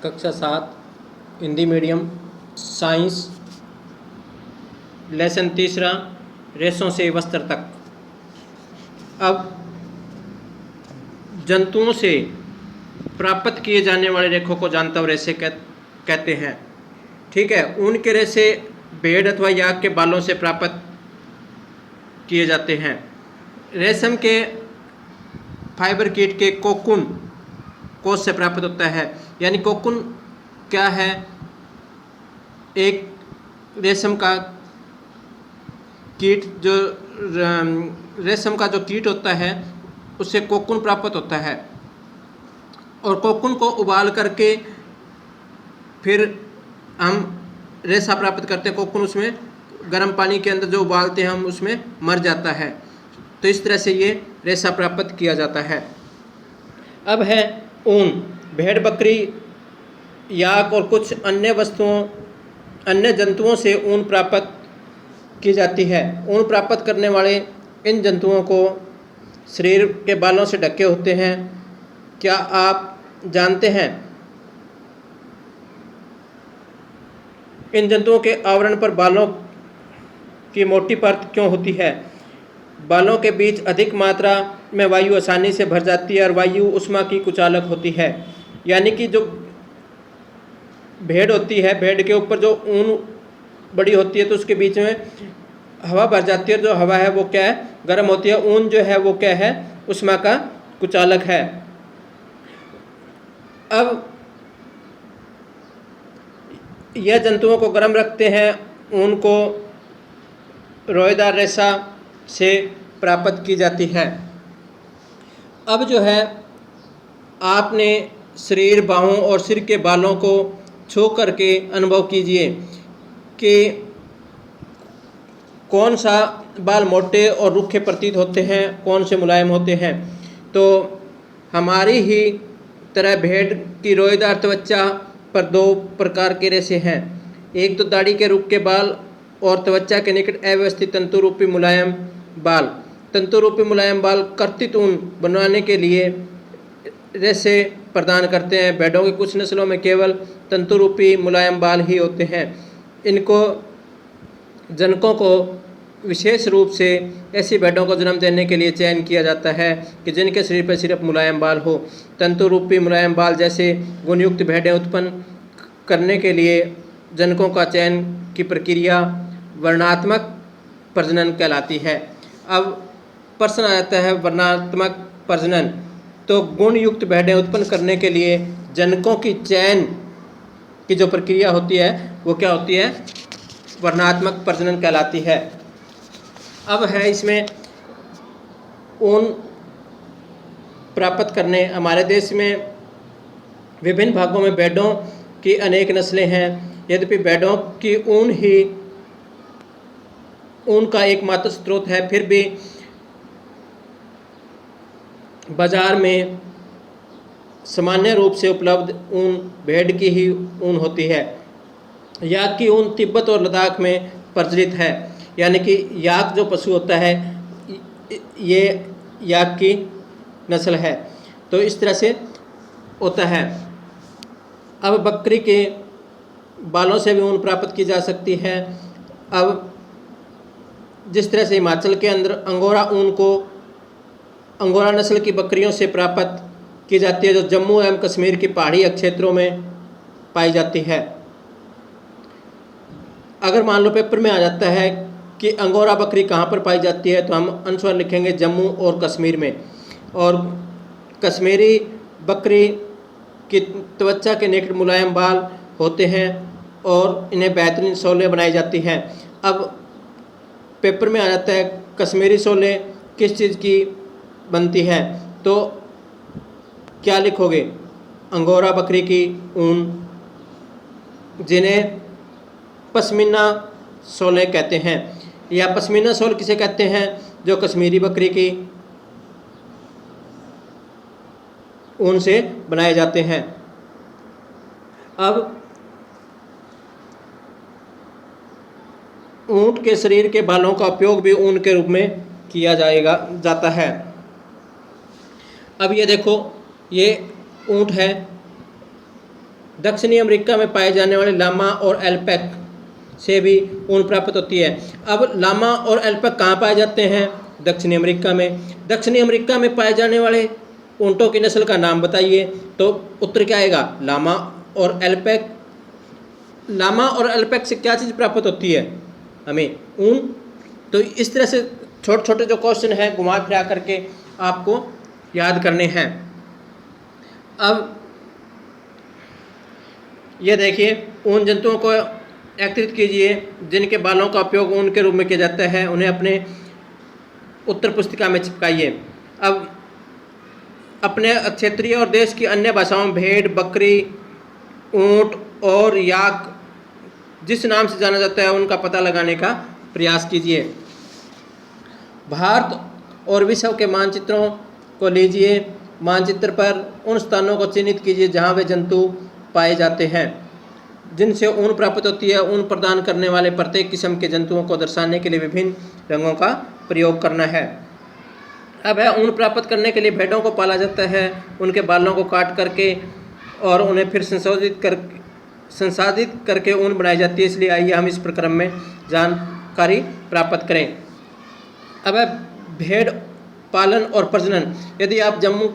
कक्षा 7 Hindi medium science lesson तीसरा रेशों से वस्त्र तक। अब जंतुओं से प्राप्त किए जाने वाले रेखों को जानता रेशे कहते हैं। ठीक है, ऊन के रेशे भेड़ अथवा याक के बालों से प्राप्त किए जाते हैं। रेशम के फाइबर कीट के कोकुन कोश से प्राप्त होता है। यानी कोकुन क्या है? एक रेशम का कीट, जो रेशम का जो कीट होता है उससे कोकुन प्राप्त होता है और कोकुन को उबाल करके फिर हम रेशा प्राप्त करते हैं। कोकुन उसमें गर्म पानी के अंदर जो उबालते हैं हम उसमें मर जाता है, तो इस तरह से ये रेशा प्राप्त किया जाता है। अब है ऊन। भेड़, बकरी, याक और कुछ अन्य जंतुओं से ऊन प्राप्त की जाती है। ऊन प्राप्त करने वाले इन जंतुओं को शरीर के बालों से ढके होते हैं। क्या आप जानते हैं इन जंतुओं के आवरण पर बालों की मोटी परत क्यों होती है? बालों के बीच अधिक मात्रा में वायु आसानी से भर जाती है और वायु ऊष्मा की कुचालक होती है। यानी कि जो भेड़ होती है, भेड़ के ऊपर जो ऊन बड़ी होती है तो उसके बीच में हवा भर जाती है। जो हवा है वो क्या है? गर्म होती है। ऊन जो है वो क्या है? ऊष्मा का कुचालक है। अब यह जंतुओं को गर्म रखते हैं। ऊन को रोएदार रेशा से प्राप्त की जाती है। अब जो है, आपने शरीर, बाहों और सिर के बालों को छू करके अनुभव कीजिए कि कौन सा बाल मोटे और रूखे प्रतीत होते हैं, कौन से मुलायम होते हैं। तो हमारी ही तरह भेड़ की रोएदार त्वचा पर दो प्रकार के रेशे हैं। एक तो दाढ़ी के रूख के बाल और त्वचा के निकट अव्यवस्थित तंतु रूपी मुलायम बाल। तंतु रूपी मुलायम बाल कर्तित ऊन बनवाने के लिए रेशे प्रदान करते हैं। भेड़ों की कुछ नस्लों में केवल तंतु रूपी मुलायम बाल ही होते हैं। इनको जनकों को विशेष रूप से ऐसी भेड़ों को जन्म देने के लिए चयन किया जाता है कि जिनके शरीर पर सिर्फ मुलायम बाल हो। तंतु रूपी मुलायम बाल जैसे गुणयुक्त भेड़ें उत्पन्न करने के लिए जनकों का चयन की प्रक्रिया वर्णात्मक प्रजनन कहलाती है। अब प्रश्न आ जाता है वर्णात्मक प्रजनन। तो गुणयुक्त भेड़ें उत्पन्न करने के लिए जनकों की चयन की जो प्रक्रिया होती है वो क्या होती है? वर्णात्मक प्रजनन कहलाती है। अब है इसमें ऊन प्राप्त करने। हमारे देश में विभिन्न भागों में भेड़ों की अनेक नस्लें हैं। यद्यपि भेड़ों की ऊन ही ऊन का एकमात्र स्रोत है, फिर भी बाजार में सामान्य रूप से उपलब्ध ऊन भेड़ की ही ऊन होती है। याक की ऊन तिब्बत और लद्दाख में प्रचलित है। यानी कि याक जो पशु होता है ये याक की नस्ल है, तो इस तरह से होता है। अब बकरी के बालों से भी ऊन प्राप्त की जा सकती है। अब जिस तरह से हिमाचल के अंदर अंगोरा ऊन को अंगोरा नस्ल की बकरियों से प्राप्त की जाती है, जो जम्मू एवं कश्मीर की पहाड़ी क्षेत्रों में पाई जाती है। अगर मान लो पेपर में आ जाता है कि अंगोरा बकरी कहाँ पर पाई जाती है, तो हम आंसर लिखेंगे जम्मू और कश्मीर में। और कश्मीरी बकरी की त्वचा के निकट मुलायम बाल होते हैं और इन्हें बेहतरीन शोलें बनाई जाती हैं। अब पेपर में आ जाता है कश्मीरी शोलें किस चीज़ की बनती है, तो क्या लिखोगे? अंगोरा बकरी की ऊन, जिन्हें पश्मीना शोलें कहते हैं। या पश्मीना शोल किसे कहते हैं? जो कश्मीरी बकरी की ऊन से बनाए जाते हैं। अब ऊँट के शरीर के बालों का उपयोग भी ऊन के रूप में किया जाता है। अब ये देखो, ये ऊँट है, दक्षिणी अमेरिका में पाए जाने वाले लामा और एल्पैक से भी ऊन प्राप्त होती है। अब लामा और एल्पैक कहाँ पाए जाते हैं? दक्षिणी अमेरिका में। दक्षिणी अमेरिका में पाए जाने वाले ऊँटों की नस्ल का नाम बताइए। तो उत्तर क्या आएगा? लामा और एल्पैक। लामा और एल्पैक से क्या चीज़ प्राप्त होती है? हमें ऊन। तो इस तरह से छोटे छोटे जो क्वेश्चन हैं घुमा फिरा करके आपको याद करने हैं। अब ये देखिए, ऊन जंतुओं को एकत्रित कीजिए जिनके बालों का उपयोग ऊन के रूप में किया जाता है, उन्हें अपने उत्तर पुस्तिका में चिपकाइए। अब अपने क्षेत्रीय और देश की अन्य भाषाओं में भेड़, बकरी, ऊँट और याक जिस नाम से जाना जाता है उनका पता लगाने का प्रयास कीजिए। भारत और विश्व के मानचित्रों को लीजिए। मानचित्र पर उन स्थानों को चिन्हित कीजिए जहाँ वे जंतु पाए जाते हैं जिनसे ऊन प्राप्त होती है। ऊन प्रदान करने वाले प्रत्येक किस्म के जंतुओं को दर्शाने के लिए विभिन्न रंगों का प्रयोग करना है। अब है, ऊन प्राप्त करने के लिए भेड़ों को पाला जाता है, उनके बालों को काट करके और उन्हें फिर संसाधित करके ऊन बनाई जाती है। इसलिए आइए हम इस प्रक्रम में जानकारी प्राप्त करें। अब है, भेड़ पालन और प्रजनन। यदि आप जम्मू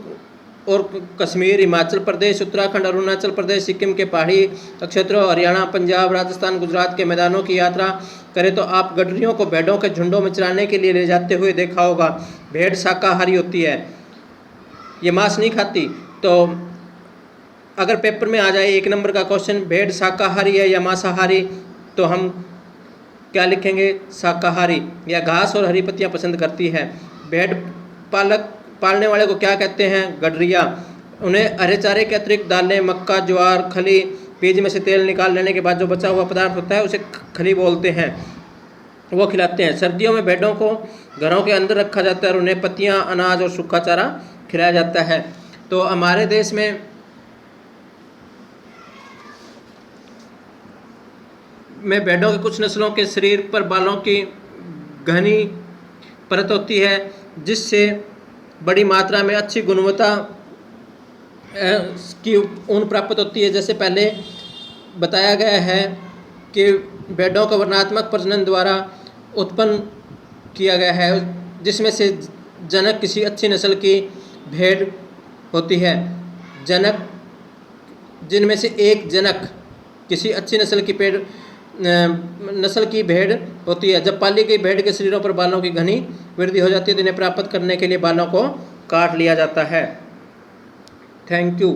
और कश्मीर, हिमाचल प्रदेश, उत्तराखंड, अरुणाचल प्रदेश, सिक्किम के पहाड़ी क्षेत्रों, हरियाणा, पंजाब, राजस्थान, गुजरात के मैदानों की यात्रा करें तो आप गडरियों को भेड़ों के झुंडों में चराने के लिए ले जाते हुए देखा होगा। भेड़ शाकाहारी होती है, ये मांस नहीं खाती। तो अगर पेपर में आ जाए 1 नंबर का क्वेश्चन, भेड़ शाकाहारी है या मांसाहारी, तो हम क्या लिखेंगे? शाकाहारी। या घास और हरी पत्तियाँ पसंद करती है। भेड़ पालने वाले को क्या कहते हैं? गडरिया। उन्हें हरे चारे के अतिरिक्त दालें, मक्का, ज्वार, खली, बीज में से तेल निकाल लेने के बाद जो बचा हुआ पदार्थ होता है उसे खली बोलते हैं, वो खिलाते हैं। सर्दियों में भेड़ों को घरों के अंदर रखा जाता है और उन्हें पत्तियां, अनाज और सूखा चारा खिलाया जाता है। तो हमारे देश में भेड़ों की कुछ नस्लों के शरीर पर बालों की घनी परत होती है जिससे बड़ी मात्रा में अच्छी गुणवत्ता की ऊन प्राप्त होती है। जैसे पहले बताया गया है कि भेड़ों का वर्णनात्मक प्रजनन द्वारा उत्पन्न किया गया है, जिसमें से जनक किसी अच्छी नस्ल की भेड़ होती है। जनक, जिनमें से एक जनक किसी अच्छी नस्ल की भेड़ होती है। जब पाली गई भेड़ के शरीरों पर बालों की घनी वृद्धि हो जाती है तो इन्हें प्राप्त करने के लिए बालों को काट लिया जाता है। Thank you.